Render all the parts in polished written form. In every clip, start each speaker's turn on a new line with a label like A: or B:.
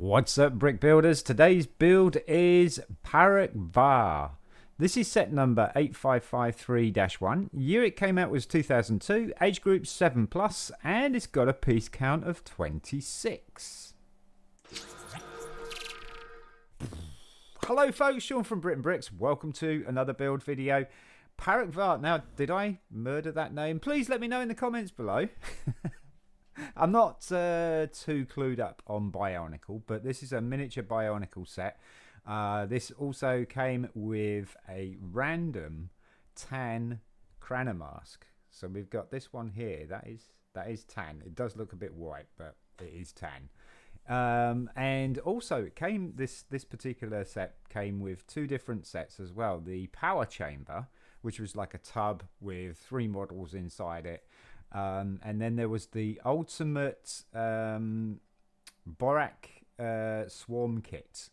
A: What's up, brick builders? Today's build is Pahrak Va. This is set number 8553-1. Year it came out was 2002, age group 7 plus, and it's got a piece count of 26. Hello folks, Sean from BRIT'N Bricks. Welcome to another build video. Pahrak Va. Now, did I murder that name? Please let me know in the comments below. I'm not too clued up on Bionicle, but this is a miniature Bionicle set. This also came with a random tan Krana Mask. So we've got this one here. That is tan. It does look a bit white, but it is tan. And also it came this particular set came with two different sets as well. The power chamber, which was like a tub with 3 models inside it. And then there was the ultimate Borak swarm kit,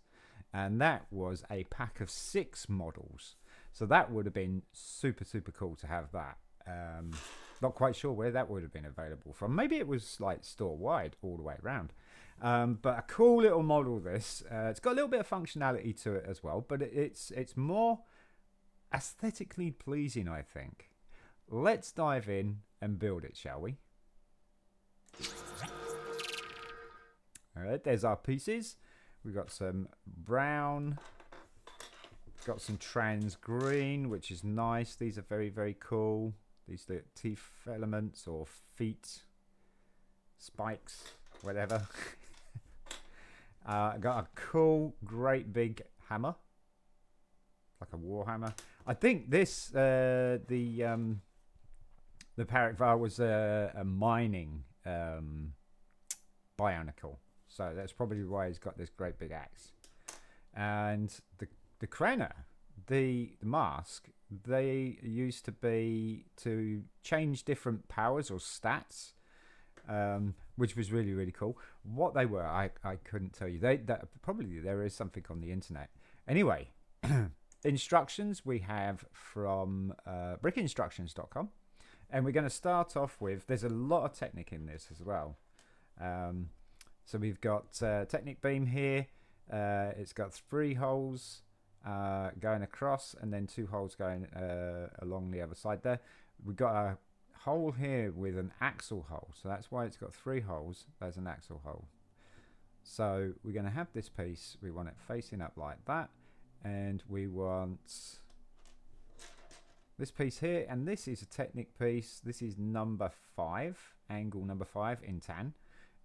A: and that was a pack of 6 models. So that would have been super cool to have that. Not quite sure where that would have been available from. Maybe it was like store wide all the way around. But a cool little model. This it's got a little bit of functionality to it as well, but it's more aesthetically pleasing, I think. Let's dive in and build it, shall we? Alright, there's our pieces. We've got some brown, got some trans green, which is nice. These are very cool. These are teeth elements or feet, spikes, whatever. Got a cool, great big hammer, like a war hammer. I think this, the Pahrak Va was a mining Bionicle, so that's probably why he's got this great big axe. And the Krana, the mask, they used to be to change different powers or stats, which was really cool. What they were, I couldn't tell you. Probably there is something on the internet. Anyway, instructions we have from brickinstructions.com. And we're going to start off with, there's a lot of technic in this as well. So we've got technic beam here. It's got 3 holes going across and then 2 holes going along the other side there. We've got a hole here with an axle hole. So that's why it's got 3 holes. There's an axle hole. So we're going to have this piece. We want it facing up like that. And we want this piece here, and this is a technic piece. This is number 5, angle number 5 in tan,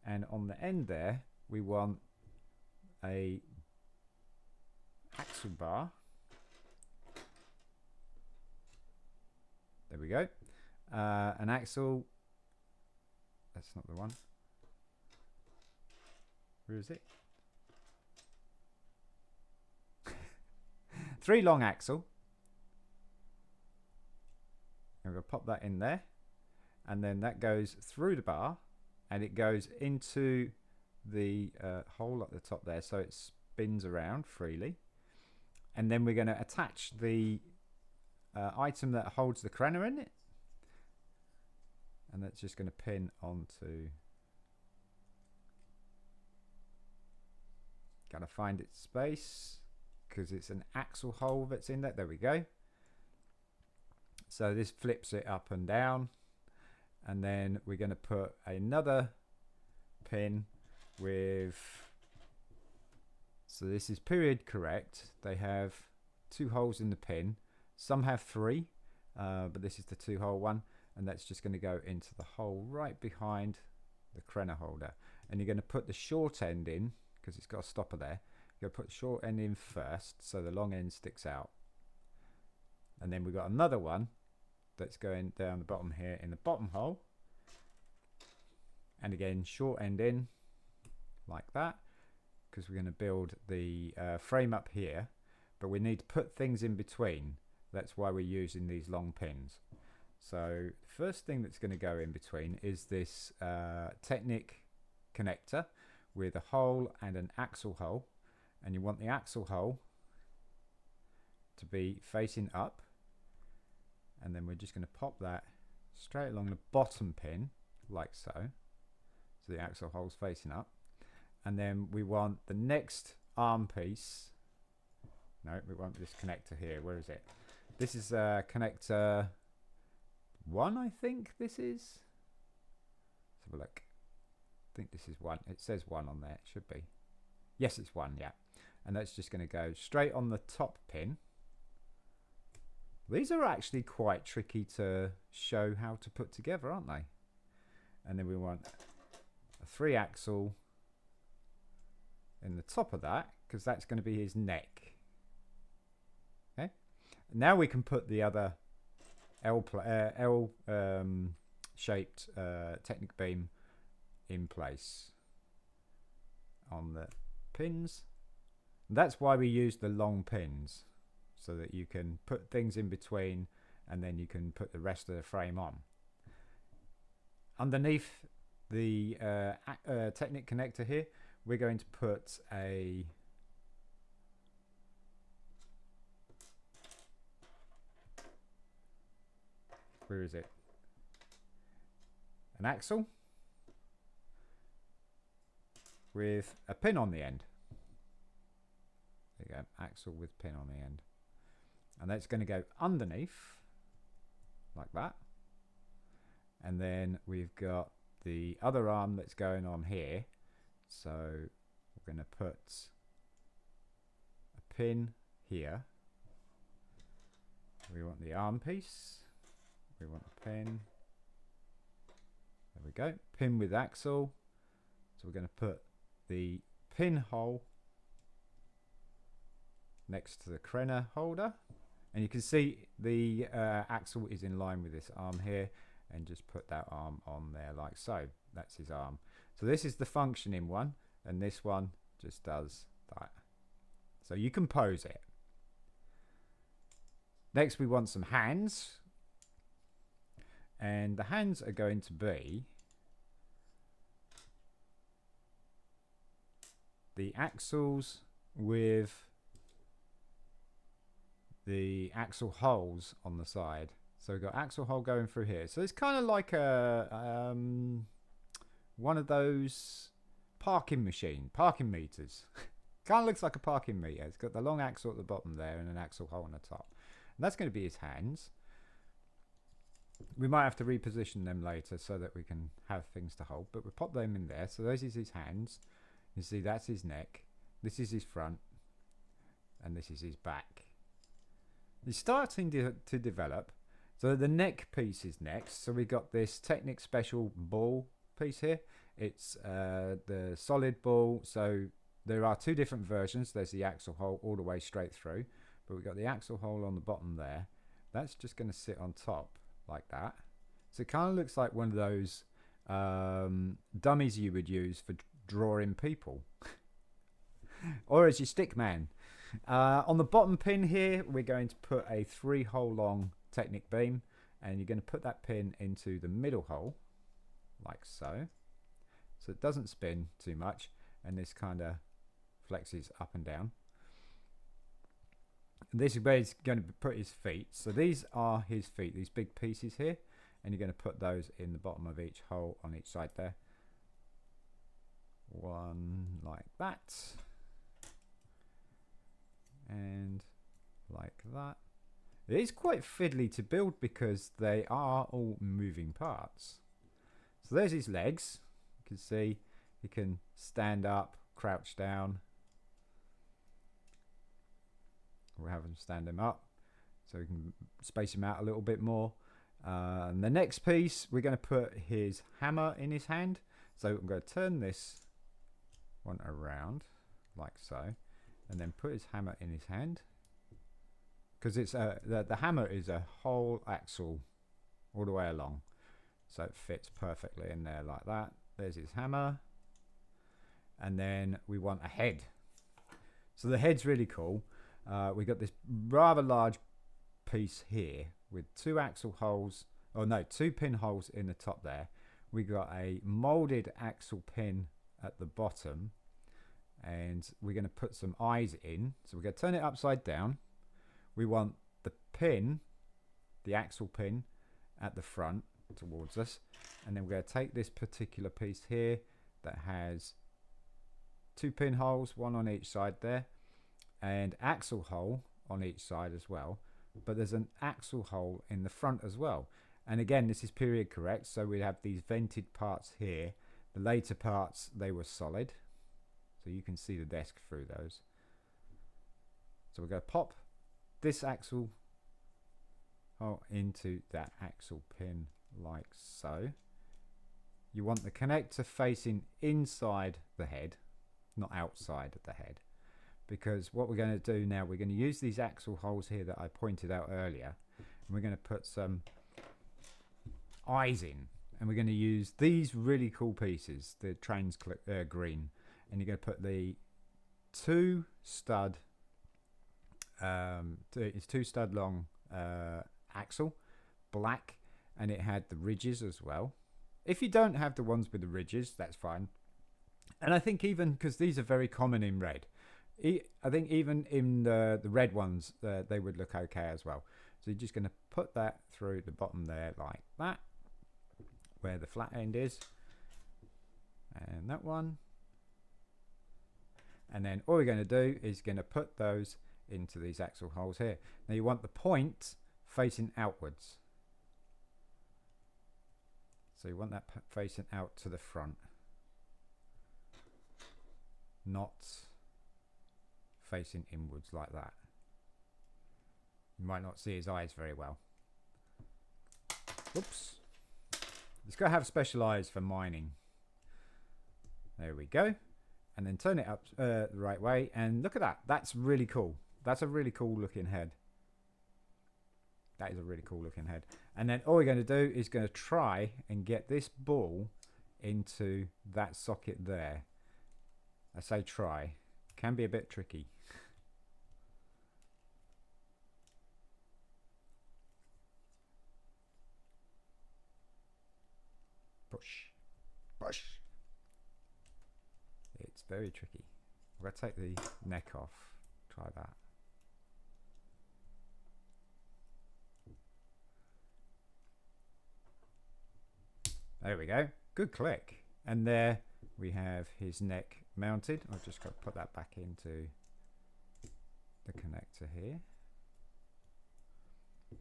A: and on the end there we want a axle bar. There we go. An axle. That's not the one. Where is it? 3 long axle. I'm going to pop that in there, and then that goes through the bar and it goes into the hole at the top there, so it spins around freely. And then we're going to attach the item that holds the Krana in it, and that's just going to pin onto. Gotta find its space because it's an axle hole that's in there. There we go. So this flips it up and down, and then we're going to put another pin with, so this is period correct. They have 2 holes in the pin. Some have 3, but this is the 2-hole one, and that's just going to go into the hole right behind the Krana holder. And you're going to put the short end in because it's got a stopper there. You're going to put the short end in first so the long end sticks out. And then we've got another one that's going down the bottom here in the bottom hole. And again, short end in like that, because we're going to build the frame up here. But we need to put things in between. That's why we're using these long pins. So the first thing that's going to go in between is this technic connector with a hole and an axle hole. And you want the axle hole to be facing up, and then we're just going to pop that straight along the bottom pin like so. So the axle hole's facing up, and then we want the next arm piece. No, we want this connector here. Where is it? This is connector 1, I think this is. Let's have a look. I think this is 1. It says 1 on there. It should be. Yes, it's 1, yeah. And that's just going to go straight on the top pin. These are actually quite tricky to show how to put together, aren't they? And then we want a 3-axle in the top of that, because that's going to be his neck. Okay. Now we can put the other L shaped Technic beam in place on the pins. That's why we use the long pins, so that you can put things in between and then you can put the rest of the frame on. Underneath the Technic connector here, we're going to put a where is it? An axle with a pin on the end. There you go, axle with pin on the end. And that's going to go underneath like that. And then we've got the other arm that's going on here. So we're going to put a pin here. We want the arm piece. We want a pin. There we go. Pin with axle. So we're going to put the pin hole next to the Krana holder. And you can see the axle is in line with this arm here, and just put that arm on there like so. That's his arm. So this is the functioning one, and this one just does that. So you can pose it. Next we want some hands, and the hands are going to be the axles with the axle holes on the side. So we've got axle hole going through here. So it's kind of like a one of those parking meters. Kind of looks like a parking meter. It's got the long axle at the bottom there and an axle hole on the top. And that's going to be his hands. We might have to reposition them later so that we can have things to hold, but we'll pop them in there. So those is his hands. You see, that's his neck. This is his front, and this is his back. He's starting to develop. So the neck piece is next. So we've got this Technic special ball piece here. It's the solid ball. So there are 2 different versions. There's the axle hole all the way straight through, but we've got the axle hole on the bottom there. That's just going to sit on top like that. So it kind of looks like one of those dummies you would use for drawing people. Or as your stick man. On the bottom pin here, we're going to put a 3-hole long Technic beam, and you're going to put that pin into the middle hole like so. So it doesn't spin too much, and this kind of flexes up and down. And this is where he's going to put his feet. So these are his feet, these big pieces here, and you're going to put those in the bottom of each hole on each side there. One like that, and like that. It is quite fiddly to build because they are all moving parts. So there's his legs. You can see he can stand up, crouch down. We'll have him stand him up so we can space him out a little bit more. And the next piece, we're going to put his hammer in his hand. So I'm going to turn this one around like so, and then put his hammer in his hand, because it's the hammer is a whole axle all the way along, so it fits perfectly in there like that. There's his hammer, and then we want a head. So the head's really cool. We got this rather large piece here with 2 axle holes, or no, 2 pin holes in the top there. We got a molded axle pin at the bottom, and we're going to put some eyes in. So we're going to turn it upside down. We want the pin, the axle pin, at the front towards us, and then we're going to take this particular piece here that has 2 pinholes, one on each side there, and axle hole on each side as well. But there's an axle hole in the front as well. And again, this is period correct, so we have these vented parts here. The later parts, they were solid, so you can see the desk through those. So we're going to pop this axle hole into that axle pin like so. You want the connector facing inside the head, not outside of the head, because what we're going to do now, we're going to use these axle holes here that I pointed out earlier, and we're going to put some eyes in, and we're going to use these really cool pieces, the trans green, and you're going to put the two stud long axle, black, and it had the ridges as well. If you don't have the ones with the ridges, that's fine. And I think even because these are very common in red, I think even in the red ones, they would look okay as well. So you're just going to put that through the bottom there like that, where the flat end is, and that one. And then all we're going to do is going to put those into these axle holes here. Now you want the point facing outwards. So you want that facing out to the front, not facing inwards like that. You might not see his eyes very well. Oops. It's got to have special eyes for mining. There we go. And then turn it up the right way, and look at that. That's really cool. That's a really cool looking head. That is a really cool looking head. And then all we're going to do is going to try and get this ball into that socket there. I say try. Can be a bit tricky. Push. Push. It's very tricky. I'm going to take the neck off. Try that. There we go. Good click. And there we have his neck mounted. I've just got to put that back into the connector here. If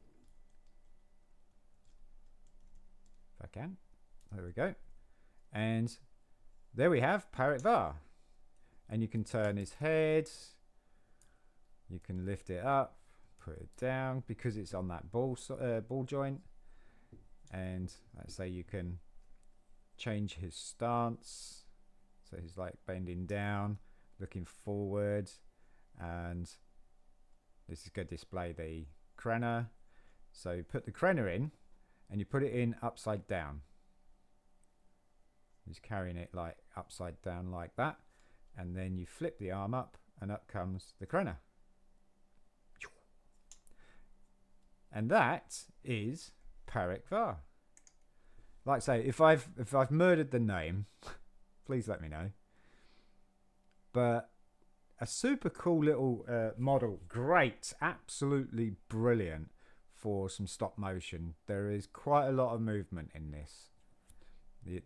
A: I can. There we go. And there we have Pahrak Va. And you can turn his head. You can lift it up, put it down because it's on that ball joint. And let's say you can change his stance, so he's like bending down, looking forward, and this is going to display the Krana. So you put the Krana in and you put it in upside down. He's carrying it like upside down like that, and then you flip the arm up and up comes the Krana. And that is Pahrak Va. Like I say, if I've murdered the name, please let me know. But a super cool little model, great, absolutely brilliant for some stop motion. There is quite a lot of movement in this.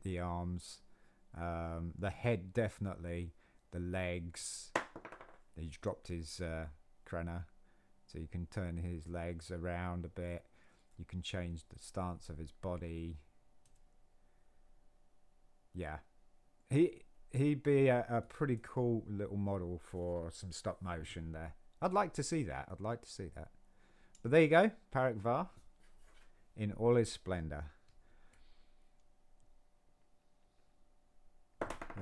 A: The arms, the head definitely, the legs. He's dropped his Krana, so you can turn his legs around a bit. You can change the stance of his body. Yeah, he'd be a pretty cool little model for some stop motion there. I'd like to see that. I'd like to see that. But there you go, Pahrak Va in all his splendor.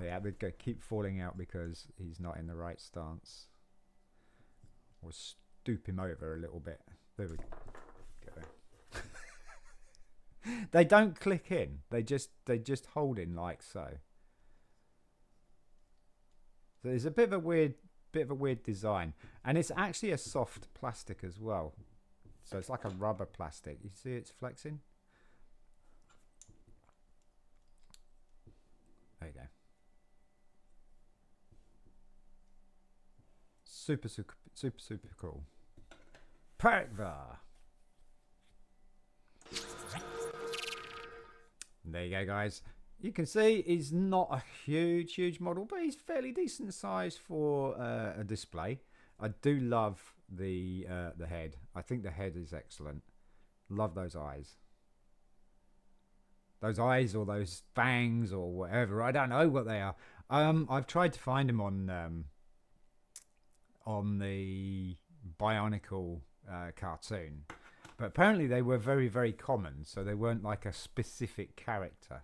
A: Yeah, they'd go keep falling out because he's not in the right stance. Or stoop him over a little bit. There we go. They don't click in. They just hold in like so. So it's a bit of a weird design, and it's actually a soft plastic as well. So it's like a rubber plastic. You see, it's flexing. There you go. Super cool. Pahrak Va. There you go, guys. You can see he's not a huge model, but he's fairly decent size for a display. I do love the head. I think the head is excellent. Love those eyes. Those eyes or those fangs or whatever. I don't know what they are. I've tried to find them on the Bionicle cartoon, but apparently they were very common, so they weren't like a specific character.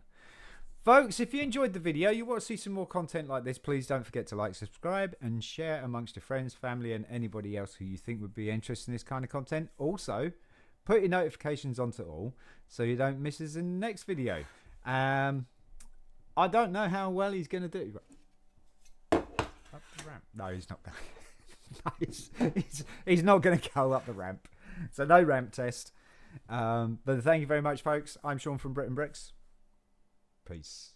A: Folks, if you enjoyed the video, you want to see some more content like this, please don't forget to like, subscribe, and share amongst your friends, family, and anybody else who you think would be interested in this kind of content. Also, put your notifications onto all so you don't miss us in the next video. I don't know how well he's going to do. Up the ramp. No, he's not going. He's not going to go up the ramp. So no ramp test. But thank you very much, folks. I'm Sean from BRIT'N Bricks. Peace.